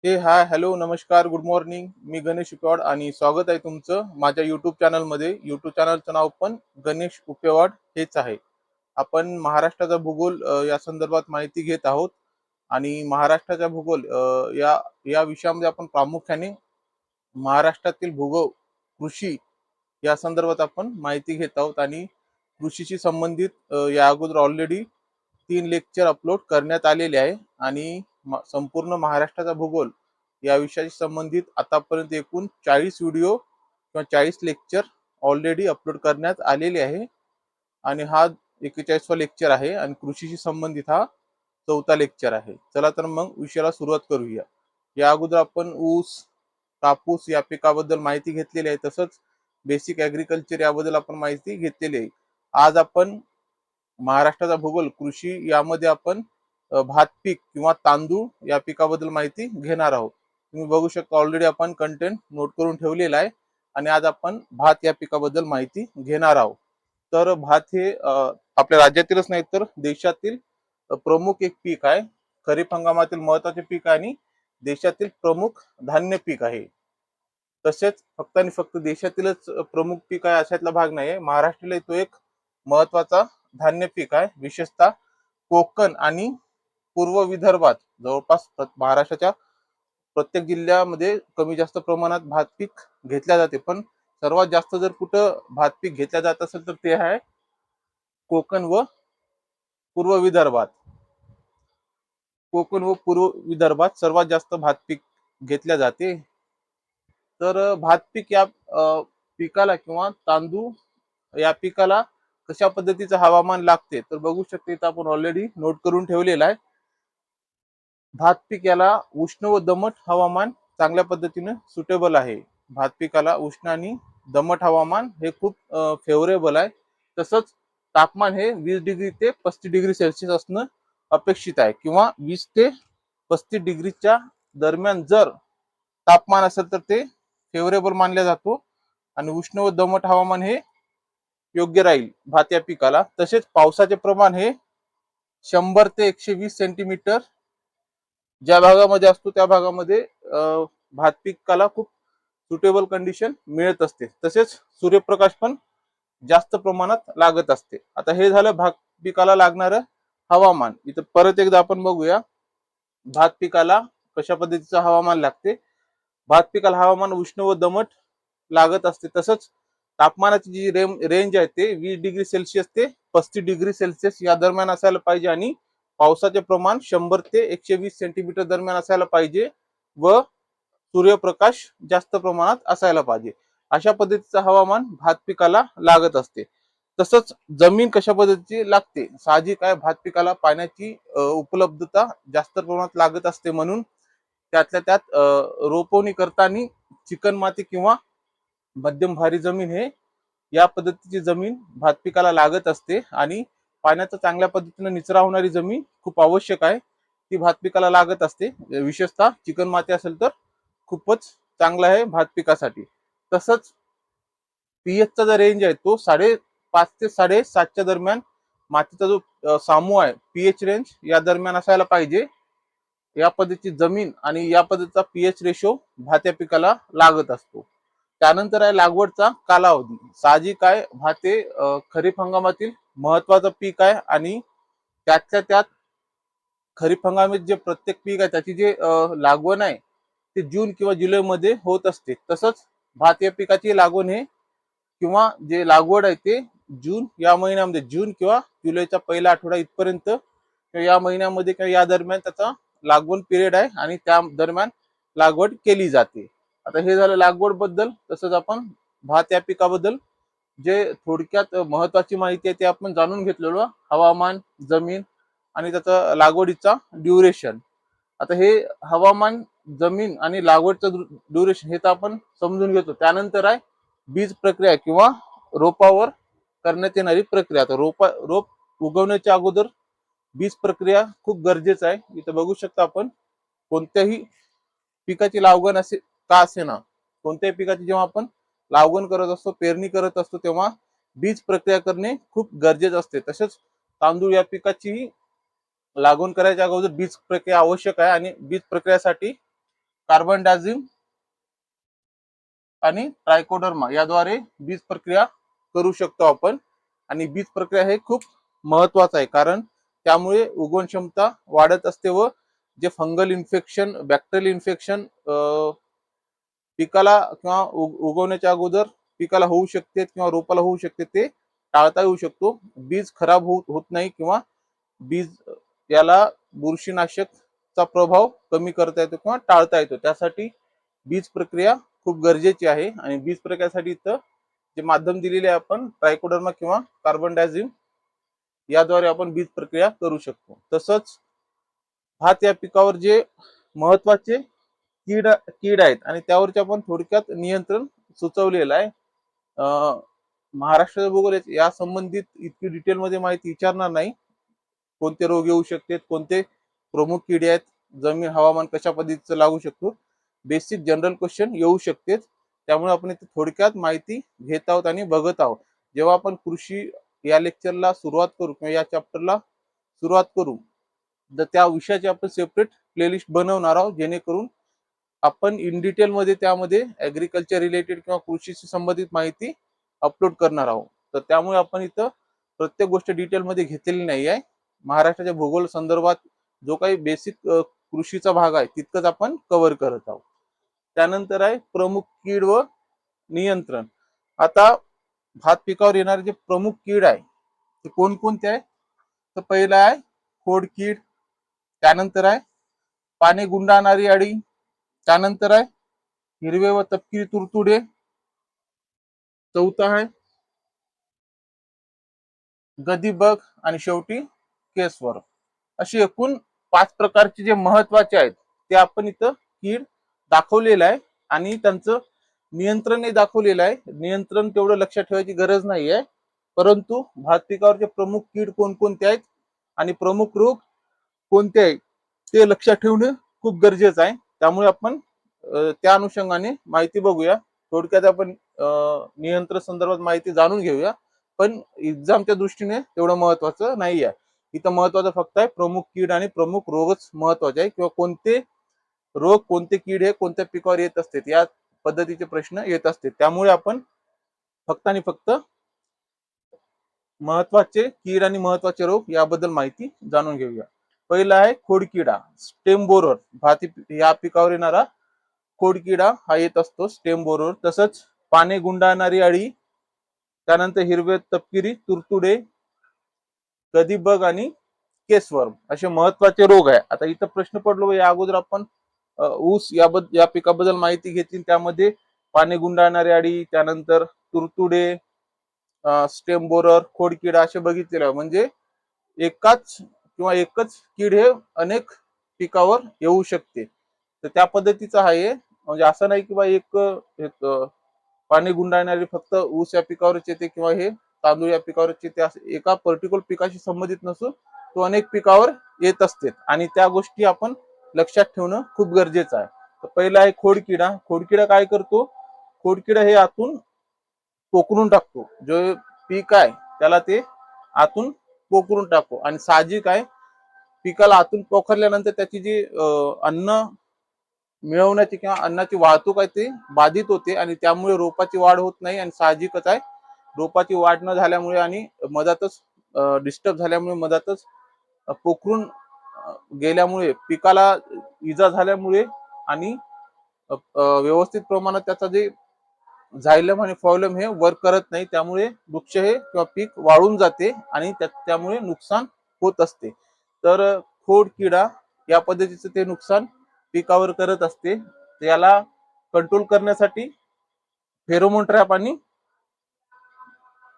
हाय, hello, नमस्कार, good morning. मी गणेश उपेवाड आणि स्वागत आहे तुमचं माझ्या युट्यूब चॅनलमध्ये. युट्यूब चॅनलचं नाव पण गणेश उपेवाड हेच आहे. आपण महाराष्ट्राचा भूगोल या संदर्भात माहिती घेत आहोत आणि महाराष्ट्राचा भूगोल या या विषयामध्ये आपण प्रामुख्याने महाराष्ट्रातील भूगोल, कृषी या संदर्भात आपण माहिती घेत आहोत आणि कृषीशी संबंधित या अगोदर ऑलरेडी 3 लेक्चर अपलोड करण्यात आलेले आहे आणि संपूर्ण महाराष्ट्राचा भूगोल या विषयाशी संबंधित आतापर्यंत एकूण 40 व्हिडिओ किंवा 40 लेक्चर ऑलरेडी अपलोड करण्यात आलेले आहे आणि हा 41वा लेक्चर आहे आणि कृषीशी संबंधित हा 4था लेक्चर आहे. चला तर मग विषयाला सुरुवात करूया. या अगोदर आपण ऊस, कापूस या पिकाबद्दल माहिती घेतलेली आहे. तसंच बेसिक ऍग्रिकल्चर याबद्दल आपण माहिती घेतलेली आहे. आज आपण महाराष्ट्राचा भूगोल कृषी यामध्ये आपण भात पीक किंवा तांदूळ या पिकाबद्दल माहिती घेणार आहोत. तुम्ही बघू शकता ऑलरेडी आपण कंटेंट नोट करून ठेवलेला आहे आणि आज आपण भात या पिकाबद्दल माहिती घेणार आहोत. तर भात हे आपल्या राज्यातीलच नाही तर देशातील प्रमुख एक पीक आहे. खरीप हंगामातील महत्वाचे पीक आहे आणि देशातील प्रमुख धान्य पीक आहे. तसेच फक्त आणि फक्त देशातीलच प्रमुख पीक आहे अशातला भाग नाही आहे. महाराष्ट्राला तो एक महत्वाचा धान्य पीक आहे. विशेषतः कोकण आणि पूर्व विदर्भात जवळपास महाराष्ट्राच्या प्रत्येक जिल्ह्यामध्ये कमी जास्त प्रमाणात भात पीक घेतल्या जाते. पण सर्वात जास्त जर कुठं भात पीक घेतल्या जात असेल तर ते आहे कोकण व पूर्व विदर्भात. कोकण व पूर्व विदर्भात सर्वात जास्त भात पीक घेतल्या जाते. तर भात पीक या पिकाला किंवा तांदूळ या पिकाला कशा पद्धतीचं हवामान लागते तर बघू शकते. इथं आपण ऑलरेडी नोट करून ठेवलेला आहे. भात पीक याला उष्ण व दमट हवामान चांगल्या पद्धतीने सुटेबल आहे. भात पिकाला उष्ण आणि दमट हवामान हे खूप फेवरेबल आहे. तसंच तापमान हे 20 डिग्री ते 35 डिग्री सेल्सिअस असणं अपेक्षित आहे किंवा 20 ते 35 डिग्रीच्या दरम्यान जर तापमान असेल तर ते फेवरेबल मानला जातो आणि उष्ण व दमट हवामान हे योग्य राहील भात या पिकाला. तसेच पावसाचे प्रमाण हे 100 ते 120 सेंटीमीटर ज्या भागामध्ये असतो त्या भागामध्ये भात पिकाला खूप सुटेबल कंडिशन मिळत असते. तसेच सूर्यप्रकाश पण जास्त प्रमाणात लागत असते. आता हे झालं भात पिकाला लागणारं हवामान. इथं परत एकदा आपण बघूया भात पिकाला कशा पद्धतीचं हवामान लागते. भात पिकाला हवामान उष्ण व दमट लागत असते. तसंच तापमानाची जी रेंज आहे ते 20 डिग्री सेल्सिअस ते 35 डिग्री सेल्सिअस या दरम्यान असायला पाहिजे आणि पावसाचे प्रमाण 100 ते 120 सेंटीमीटर दरम्यान असायला पाहिजे व सूर्यप्रकाश जास्त प्रमाणात असायला पाहिजे. अशा पद्धतीचं हवामान भात पिकाला लागत असते. तसंच जमीन कशा पद्धतीची लागते. साहजिक आहे भात पिकाला पाण्याची उपलब्धता जास्त प्रमाणात लागत असते. म्हणून त्यातल्या त्यात रोपवणी करताना चिकन माती किंवा मध्यम भारी जमीन हे या पद्धतीची जमीन भात पिकाला लागत असते आणि पाण्याचा चांगल्या पद्धतीने निचरा होणारी जमीन खूप आवश्यक आहे. ती भात पिकाला लागत असते. विशेषतः चिकन माती असेल तर खूपच चांगला आहे भात पिकासाठी. तसंच पीएचचा जो रेंज आहे तो 5.5 ते 7.5च्या दरम्यान मातीचा जो समूह आहे पीएच रेंज या दरम्यान असायला पाहिजे. या पद्धतीची जमीन आणि या पद्धतीचा पीएच रेशो भात या पिकाला लागत असतो. त्यानंतर आहे लागवडचा कालावधी. साहजिक आहे भात हे खरीप हंगामातील महत्वाचं पीक आहे आणि त्यातल्या त्यात खरीप हंगामात जे प्रत्येक पीक आहे त्याची जे लागवड आहे ते जून किंवा जुलै मध्ये होत असते. तसंच भात या पिकाची लागवड हे किंवा जे लागवड आहे ते जून या महिन्यामध्ये जून किंवा जुलैचा पहिला आठवडा इथपर्यंत या महिन्यामध्ये किंवा या दरम्यान त्याचा लागवड पिरियड आहे आणि त्या दरम्यान लागवड केली जाते. आता हे झालं लागवड बद्दल. तसंच आपण भात या पिकाबद्दल जे थोडक्यात महत्वाची माहिती आहे ते आपण जाणून घेतलेलो. हवामान, जमीन आणि त्याचा लागवडीचा ड्युरेशन. आता हे हवामान, जमीन आणि लागवडचं ड्युरेशन हे तर आपण समजून घेतो. त्यानंतर आहे बीज प्रक्रिया किंवा रोपावर करण्यात येणारी प्रक्रिया. आता रोप उगवण्याच्या अगोदर बीज प्रक्रिया खूप गरजेचं आहे. इथं बघू शकता आपण कोणत्याही पिकाची लागवड असे का असे ना कोणत्याही पिकाची जेव्हा आपण लागवड करत असतो, पेरणी करत असतो तेव्हा बीज प्रक्रिया करणे खूप गरजेचं असते. तसेच तांदूळ या पिकाची लागवड करायच्या अगोदर बीज प्रक्रिया आवश्यक आहे आणि बीज प्रक्रियासाठी कार्बन डायझिम आणि ट्रायकोडर्मा याद्वारे बीज प्रक्रिया करू शकतो आपण. आणि बीज प्रक्रिया हे खूप महत्वाचं आहे, कारण त्यामुळे उगवण क्षमता वाढत असते व जे फंगल इन्फेक्शन, बॅक्टेरियल इन्फेक्शन पिकाला किंवा उगवण्याच्या अगोदर पिकाला होऊ शकते किंवा रोपाला होऊ शकते ते टाळता येऊ शकतो. बीज खराब होत नाही किंवा बीज याला बुरशीनाशकचा प्रभाव कमी करता येतो किंवा टाळता येतो. त्यासाठी बीज प्रक्रिया खूप गरजेची आहे. आणि बीज प्रक्रियेसाठी इथं जे माध्यम दिलेले आहे आपण ट्रायकोडर्मा किंवा कार्बन डायझिम याद्वारे आपण बीज प्रक्रिया करू शकतो. तसंच भात या पिकावर जे महत्वाचे कीड आहेत आणि त्यावरचे आपण थोडक्यात नियंत्रण सुचवलेलं आहे. महाराष्ट्र भूगोल या संबंधित इतकी डिटेलमध्ये माहिती विचारणार नाही. कोणते रोग येऊ शकतात, कोणते प्रमुख किडे आहेत, जमीन हवामान कशा पद्धतीचं लागू शकतो, बेसिक जनरल क्वेश्चन येऊ शकतात. त्यामुळे आपण इथे थोडक्यात माहिती घेत आहोत आणि बघत आहोत. जेव्हा आपण कृषी या लेक्चरला सुरुवात करू किंवा या चॅप्टरला सुरुवात करू तर त्या विषयाची आपण सेपरेट प्लेलिस्ट बनवणार आहोत, जेणेकरून आपण इन डिटेल मध्ये त्यामध्ये ऍग्रिकल्चर रिलेटेड किंवा कृषीशी संबंधित माहिती अपलोड करणार आहोत. तर त्यामुळे आपण इथं प्रत्येक गोष्ट डिटेल मध्ये घेतलेली नाही आहे. महाराष्ट्राच्या भूगोल संदर्भात जो काही बेसिक कृषीचा भाग आहे तितकंच आपण कव्हर करत आहोत. त्यानंतर आहे प्रमुख कीड व नियंत्रण. आता भात पिकावर येणारे जे प्रमुख कीड आहे ते कोणकोणते आहे? तर पहिला आहे खोडकीड, त्यानंतर आहे पाने गुंडाळणारी अळी, त्यानंतर आहे हिरवे व तपकिरी तुडतुडे, चौथा आहे गदीबग आणि शेवटी केसवर. अशी एकूण 5 प्रकारचे जे महत्वाचे आहेत ते आपण इथं कीड दाखवलेलं आहे आणि त्यांचं नियंत्रण दाखवलेलं आहे. नियंत्रण तेवढं लक्षात ठेवायची गरज नाही आहे, परंतु भात पिकावरचे प्रमुख कीड कोणकोणते आहेत आणि प्रमुख रोग कोणते आहेत ते लक्षात ठेवणं खूप गरजेचं आहे. त्यामुळे आपण त्या अनुषंगाने माहिती बघूया. थोडक्यात आपण नियंत्रण संदर्भात माहिती जाणून घेऊया, पण एक्झामच्या दृष्टीने तेवढं महत्वाचं नाही आहे. इथं महत्वाचं फक्त आहे प्रमुख कीड आणि प्रमुख रोगच महत्वाचे आहे, किंवा कोणते रोग कोणते कीड हे कोणत्या पिकावर येत असते या पद्धतीचे प्रश्न येत असते. त्यामुळे आपण फक्त आणि फक्त महत्वाचे कीड आणि महत्वाचे रोग याबद्दल माहिती जाणून घेऊया. पहिला आहे खोडकिडा, स्टेम बोरर. भात या पिकावर येणारा खोडकिडा हा येत असतो, स्टेम बोरर. तसंच पाने गुंडाळणारी अळी, त्यानंतर हिरवे तपकिरी तुडतुडे, गदीबग आणि केसवर्म असे महत्वाचे रोग आहे. आता इथं प्रश्न पडलो, या अगोदर आपण ऊस या पिकाबद्दल माहिती घेतली, त्यामध्ये पाने गुंडाळणारी अळी, त्यानंतर तुडतुडे, स्टेम बोरर, खोडकिडा असे बघितलेले. म्हणजे एकच कीड हे अनेक पिकावर येऊ शकते. तर त्या पद्धतीचं आहे. म्हणजे असं नाही की बा एक पाणी गुंडाळणारी फक्त ऊस या पिकावरच येते किंवा हे तांदूळ या पिकावरच येते, असं एका पर्टिक्युलर पिकाशी संबंधित नसून तो अनेक पिकावर येत असते आणि त्या गोष्टी आपण लक्षात ठेवणं खूप गरजेचं आहे. तर पहिला आहे खोडकिडा. खोडकिडा काय करतो? खोडकिडा हे आतून पोखरून टाकतो. जो पीक आहे त्याला ते आतून पोखरून टाकतो आणि साहजिक आहे पिकाला आतून पोखरल्यानंतर त्याची जी अन्न मिळवण्याची किंवा अन्नाची वाहतूक आहे ती बाधित होते आणि त्यामुळे रोपाची वाढ होत नाही. आणि साहजिकच आहे रोपाची वाढ न झाल्यामुळे आणि मधातच डिस्टर्ब झाल्यामुळे, मधातच पोखरून गेल्यामुळे, पिकाला इजा झाल्यामुळे आणि व्यवस्थित प्रमाणात त्याचा जे झायलम आणि फॉयलम हे वर्क करत नाही, त्यामुळे वृक्ष हे किंवा पीक वाळून जाते आणि त्यामुळे नुकसान होत असते. तर खोडकिडा या पद्धतीचं ते नुकसान पिकावर करत असते. याला कंट्रोल करण्यासाठी फेरोमोन ट्रॅप आणि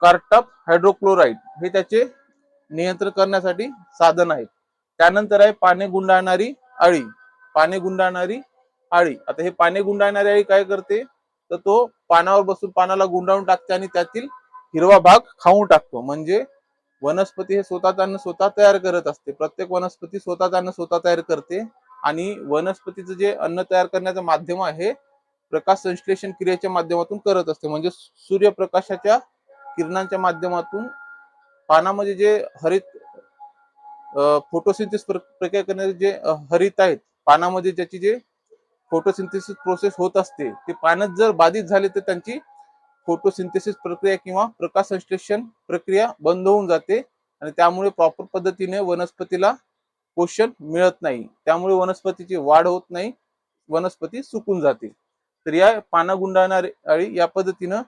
कार्टाप हायड्रोक्लोराइड हे त्याचे नियंत्रण करण्यासाठी साधन आहेत. त्यानंतर आहे पाने गुंडाळणारी अळी. पाने गुंडाळणारी अळी. आता हे पाने गुंडाळणारी अळी काय करते? तर तो पानावर बसून पानाला गुंडाळून टाकते आणि त्यातील हिरवा भाग खाऊन टाकतो. म्हणजे वनस्पती हे स्वतःच अन्न स्वतः तयार करत असते. प्रत्येक वनस्पती स्वतःच अन्न स्वतः तयार करते आणि वनस्पतीचं जे अन्न तयार करण्याचं माध्यम आहे प्रकाश संश्लेषण क्रियेच्या माध्यमातून करत असते. म्हणजे सूर्यप्रकाशाच्या किरणांच्या माध्यमातून पानामध्ये जे हरित फोटोसिंथेसिस प्रक्रिया करणारे जे हरित आहेत पानामध्ये, ज्याची जे फोटोसिंथेसिस प्रोसेस होत असते ते पाण्यात जर बाधित झाले तर त्यांची फोटोसिंथेसिस प्रक्रिया किंवा प्रकाश संश्लेषण प्रक्रिया बंद होऊन जाते आणि त्यामुळे प्रॉपर पद्धतीने वनस्पतीला पोषण मिळत नाही, त्यामुळे वनस्पतीची वाढ होत नाही, वनस्पती सुकून जाते. तर या पाना गुंडाळणारी अळी या पद्धतीनं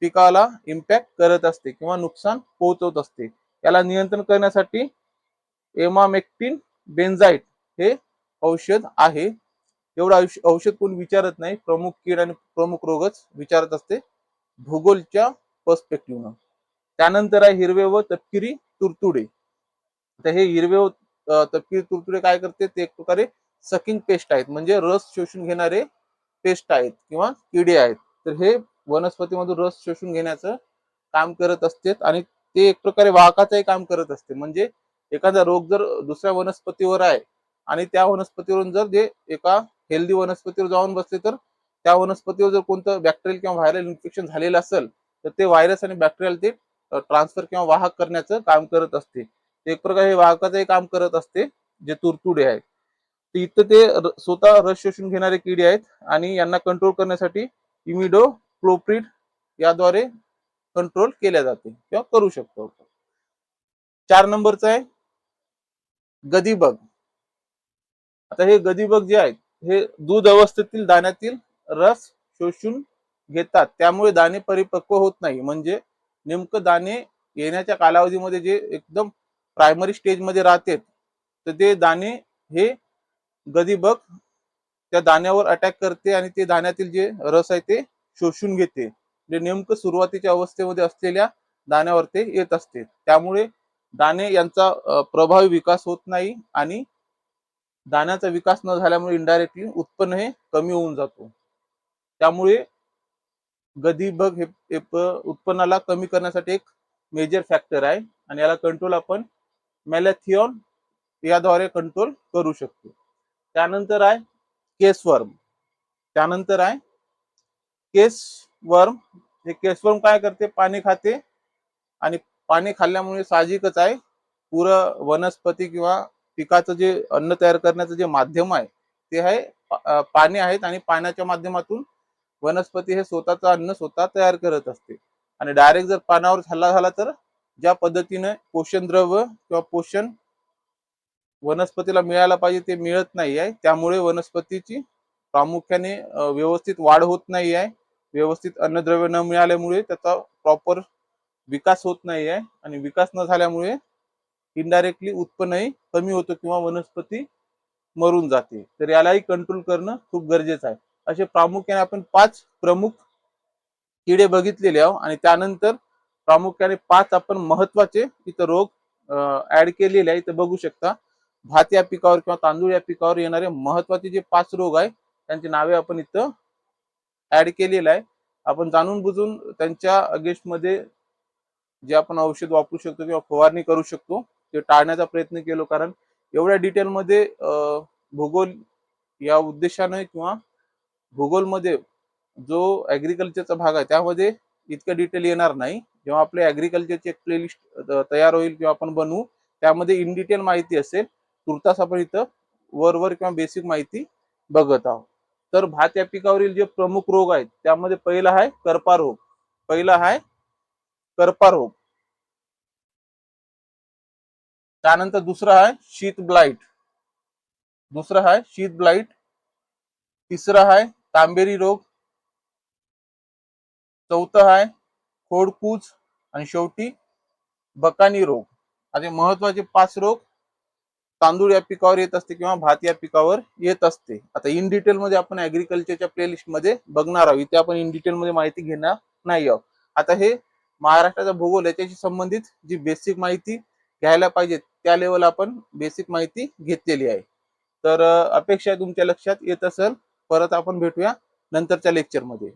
पिकाला इम्पॅक्ट करत असते किंवा नुकसान पोहोचवत असते. याला नियंत्रण करण्यासाठी एमामेक्टिन बेन्झाइट हे औषध आहे. एवढं औषध कोण विचारत नाही, प्रमुख कीड आणि प्रमुख रोगच विचारत असते भूगोलच्या पर्स्पेक्टिव्हनं. त्यानंतर आहे हिरवे व तपकिरी तुरतुडे. तर हे हिरवे व तपकिरी तुरतुडे काय करते, ते एक प्रकारे सकिंग पेस्ट आहेत, म्हणजे रस शोषून घेणारे पेस्ट आहेत किंवा किडे आहेत. तर हे वनस्पतीमधून रस शोषून घेण्याचं काम करत असते आणि ते एक प्रकारे वाहकाचंही काम करत असते. म्हणजे एखादा रोग जर दुसऱ्या वनस्पतीवर आहे आणि त्या वनस्पतीवरून जर जे एका हेल्दी वनस्पतीवर जाऊन बसले तर त्या वनस्पतीवर जर कोणतं बॅक्टेरियल किंवा व्हायरल इन्फेक्शन झालेलं असेल तर ते व्हायरस आणि बॅक्टेरियल ते ट्रान्सफर किंवा वाहक करण्याचं काम करत असते. एक प्रकारे हे वाहकाचंही काम करत असते जे तुरतुडे आहेत. इथं ते स्वतः रस शोषून घेणारे किडे आहेत आणि यांना कंट्रोल करण्यासाठी इमिडोक्लोप्रिड याद्वारे कंट्रोल केल्या जाते किंवा करू शकतो. 4 नंबरचं आहे गदीबग. आता हे गदीबग जे आहेत हे दूध अवस्थेतील दाण्यातील रस शोषून घेतात, त्यामुळे दाणे परिपक्व होत नाही. म्हणजे नेमकं दाणे येण्याच्या कालावधीमध्ये जे एकदम प्रायमरी स्टेज मध्ये राहते तर ते दाणे हे गदीबग त्या दाण्यावर अटॅक करते आणि ते दाण्यातील जे रस आहे ते शोषून घेते. जे नेमकं सुरुवातीच्या अवस्थेमध्ये असलेल्या दाण्यावर ते येत असते, त्यामुळे दाणे यांचा प्रभावी विकास होत नाही आणि दाण्याचा विकास न झाल्यामुळे इनडायरेक्टली उत्पन्न हे कमी होऊन जातो. त्यामुळे गदीबग हे उत्पन्नाला कमी करण्यासाठी एक मेजर फॅक्टर आहे आणि याला कंट्रोल आपण मॅलॅथिओन याद्वारे कंट्रोल करू शकतो. त्यानंतर आहे केसवर्म. त्यानंतर आहे केसवर्म. हे केसवर्म काय करते, पाणी खाते आणि पाणी खाल्ल्यामुळे साहजिकच आहे पुरं वनस्पती किंवा पिकाचं जे अन्न तयार करण्याचं जे माध्यम आहे ते आहे पाणी आहेत आणि पाण्याच्या माध्यमातून वनस्पती हे स्वतःचं अन्न स्वतः तयार करत असते. आणि डायरेक्ट जर पानावर हल्ला झाला तर ज्या पद्धतीने पोषण द्रव्य किंवा पोषण वनस्पतीला मिळायला पाहिजे ते मिळत नाही आहे, त्यामुळे वनस्पतीची प्रामुख्याने व्यवस्थित वाढ होत नाही आहे. व्यवस्थित अन्नद्रव्य न मिळाल्यामुळे त्याचा प्रॉपर विकास होत नाही आहे आणि विकास न झाल्यामुळे इनडायरेक्टली उत्पन्नही कमी होतं किंवा वनस्पती मरून जाते. तर यालाही कंट्रोल करणं खूप गरजेचं आहे. असे प्रामुख्याने आपण 5 प्रमुख किडे बघितलेले आहोत आणि त्यानंतर प्रामुख्याने 5 आपण महत्वाचे इथं रोग ऍड केलेले आहे. इथं बघू शकता भात या पिकावर किंवा तांदूळ या पिकावर येणारे महत्वाचे जे 5 रोग आहे त्यांची नावे आपण इथं ऍड केलेलं आहे. आपण जाणून बुजून त्यांच्या अगेन्स्ट मध्ये जे आपण औषध वापरू शकतो किंवा फवारणी करू शकतो ते टाळण्याचा प्रयत्न केलो, कारण एवढ्या डिटेलमध्ये भूगोल या उद्देशाने किंवा भूगोलमध्ये जो ऍग्रिकल्चरचा भाग आहे त्यामध्ये इतकं डिटेल येणार नाही. जेव्हा आपले ऍग्रिकल्चरची एक प्लेलिस्ट तयार होईल किंवा आपण बनवू त्यामध्ये इन डिटेल माहिती असेल. तुर्तास आपण इथं वर किंवा बेसिक माहिती बघत आहोत. तर भात या पिकावरील जे प्रमुख रोग आहेत त्यामध्ये पहिला आहे करपा रोग. पहिला आहे करपा रोग. त्यानंतर दुसरा आहे शीत ब्लाइट. दुसरा आहे शीत ब्लाइट. तिसरा आहे तांबेरी रोग. चौथा आहे खोडकूज आणि शेवटी बकानी रोग. असे महत्वाचे 5 रोग तांदूळ या पिकावर येत असते किंवा भात या पिकावर येत असते. आता इन डिटेल मध्ये आपण ऍग्रिकल्चरच्या प्लेलिस्ट मध्ये बघणार आहोत, इथे आपण इन डिटेल मध्ये माहिती घेणार नाही आहोत. आता हे महाराष्ट्राचा भूगोल याच्याशी संबंधित जी बेसिक माहिती घ्यायला पाहिजे त्या लेवल आपण बेसिक माहिती घेतलेली आहे. तर अपेक्षा तुमच्या लक्षात येत असेल. परत आपण भेटूया नंतरच्या लेक्चर मध्ये.